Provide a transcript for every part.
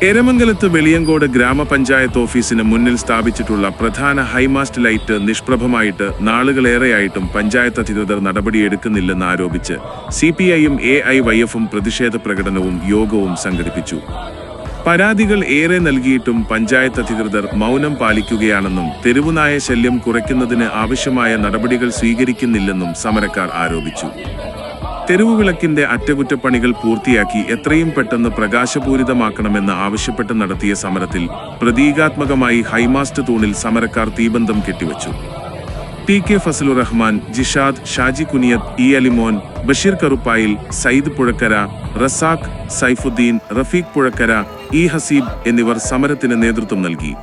എരമംഗലത്ത് വെളിയങ്കോട് ഗ്രാമപഞ്ചായത്ത് ഓഫീസിന് മുന്നിൽ സ്ഥാപിച്ചിട്ടുള്ള പ്രധാന ഹൈമാസ്റ്റ് ലൈറ്റ് നിഷ്പ്രഭമായിട്ട് നാളുകളേറെയായിട്ടും പഞ്ചായത്ത് അധികൃതർ നടപടിയെടുക്കുന്നില്ലെന്ന് ആരോപിച്ച് CPIയും AIYFും പ്രതിഷേധ പ്രകടനവും യോഗവും സംഘടിപ്പിച്ചു. പരാതികൾ ഏറെ നൽകിയിട്ടും പഞ്ചായത്ത് അധികൃതർ മൗനം പാലിക്കുകയാണെന്നും തെരുവുനായ ശല്യം കുറയ്ക്കുന്നതിന് ആവശ്യമായ നടപടികൾ സ്വീകരിക്കുന്നില്ലെന്നും സമരക്കാർ ആരോപിച്ചു. തെരുവുവിളക്കിന്റെ അറ്റകുറ്റപ്പണികൾ പൂർത്തിയാക്കി എത്രയും പെട്ടെന്ന് പ്രകാശപൂരിതമാക്കണമെന്ന് ആവശ്യപ്പെട്ട് നടത്തിയ സമരത്തിൽ പ്രതീകാത്മകമായി ഹൈമാസ്റ്റ് തൂണിൽ സമരക്കാർ തീബന്ധം കെട്ടിവച്ചു. TK ഫസലുർ റഹ്മാൻ, ജിഷാദ്, ഷാജി കുനിയത്ത്, അലിമോൻ, ബഷീർ കറുപ്പായിൽ, സയ്യിദ് പുഴക്കര, റസാഖ്, സൈഫുദ്ദീൻ, റഫീഖ് പുഴക്കര, ഹസീബ് എന്നിവർ സമരത്തിന് നേതൃത്വം നൽകി.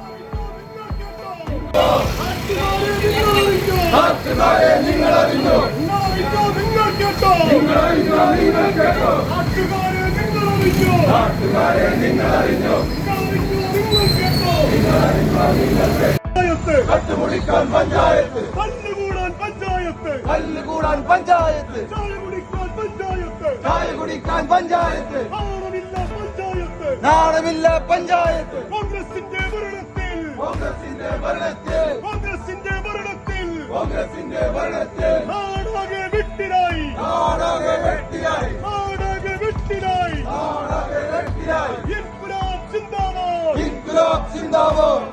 കട്ടുമുടിക്കാൻ പഞ്ചായത്ത്, കല്ലുകൂടാൻ പഞ്ചായത്ത്, ചായ കുടിക്കാൻ പഞ്ചായത്ത്, നാണമില്ല പഞ്ചായത്ത്. കോൺഗ്രസിന്റെ ഭരണത്തിൽ, നാടാകെ വെട്ടിലായി, ഇൻക്ലാബ് സിന്ദാബാദ്.